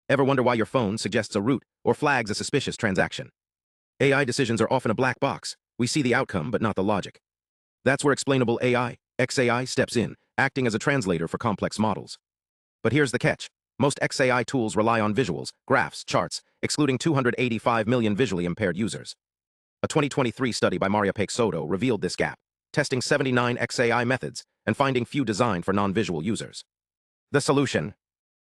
Ever wonder why your phone suggests a route or flags a suspicious transaction? AI decisions are often a black box. We see the outcome, but not the logic. That's where Explainable AI, XAI, steps in, acting as a translator for complex models. But here's the catch. Most XAI tools rely on visuals, graphs, charts, excluding 285 million visually impaired users. A 2023 study by Maria Peixoto revealed this gap, testing 79 XAI methods and finding few designed for non-visual users. The solution?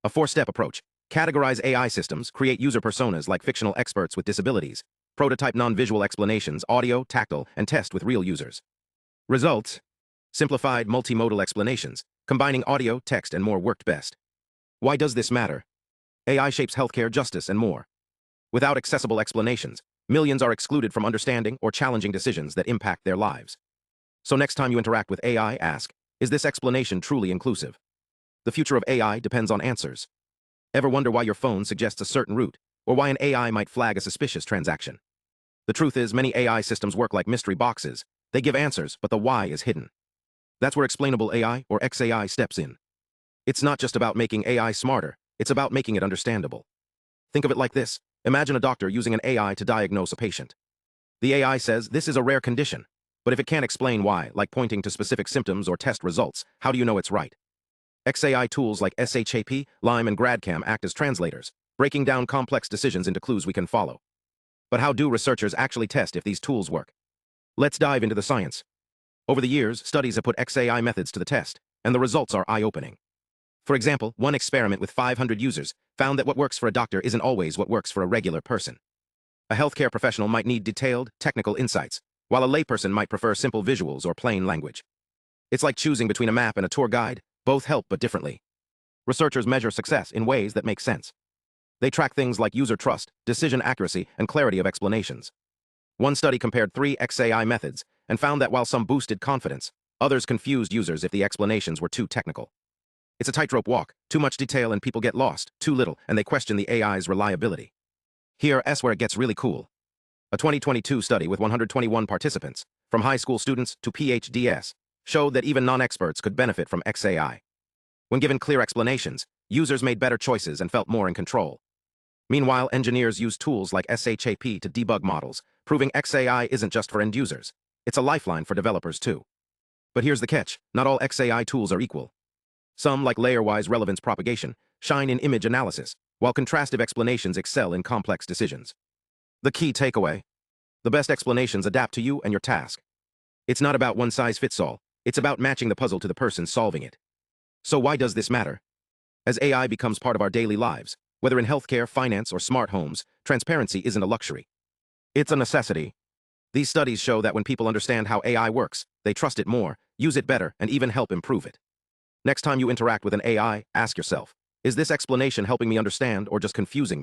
A four-step approach. Categorize AI systems, create user personas like fictional experts with disabilities, prototype non-visual explanations, audio, tactile, and test with real users. Results? Simplified multimodal explanations, combining audio, text, and more worked best. Why does this matter? AI shapes healthcare, justice, and more. Without accessible explanations, millions are excluded from understanding or challenging decisions that impact their lives. So next time you interact with AI, ask, is this explanation truly inclusive? The future of AI depends on answers. Ever wonder why your phone suggests a certain route, or why an AI might flag a suspicious transaction? The truth is, many AI systems work like mystery boxes. They give answers, but the why is hidden. That's where Explainable AI, or XAI, steps in. It's not just about making AI smarter, it's about making it understandable. Think of it like this. Imagine a doctor using an AI to diagnose a patient. The AI says, this is a rare condition. But if it can't explain why, like pointing to specific symptoms or test results, how do you know it's right? XAI tools like SHAP, LIME, and Grad-CAM act as translators, breaking down complex decisions into clues we can follow. But how do researchers actually test if these tools work? Let's dive into the science. Over the years, studies have put XAI methods to the test, and the results are eye-opening. For example, one experiment with 500 users found that what works for a doctor isn't always what works for a regular person. A healthcare professional might need detailed, technical insights, while a layperson might prefer simple visuals or plain language. It's like choosing between a map and a tour guide. Both help, but differently. Researchers measure success in ways that make sense. They track things like user trust, decision accuracy, and clarity of explanations. One study compared 3 XAI methods and found that while some boosted confidence, others confused users if the explanations were too technical. It's a tightrope walk. Too much detail and people get lost. Too little, and they question the AI's reliability. Here's where it gets really cool. A 2022 study with 121 participants, from high school students to PhDs, showed that even non-experts could benefit from XAI. When given clear explanations, users made better choices and felt more in control. Meanwhile, engineers used tools like SHAP to debug models, proving XAI isn't just for end users. It's a lifeline for developers too. But here's the catch. Not all XAI tools are equal. Some, like layer-wise relevance propagation, shine in image analysis, while contrastive explanations excel in complex decisions. The key takeaway: the best explanations adapt to you and your task. It's not about one size fits all. It's about matching the puzzle to the person solving it. So why does this matter? As AI becomes part of our daily lives, whether in healthcare, finance, or smart homes, transparency isn't a luxury. It's a necessity. These studies show that when people understand how AI works, they trust it more, use it better, and even help improve it. Next time you interact with an AI, ask yourself, is this explanation helping me understand or just confusing me?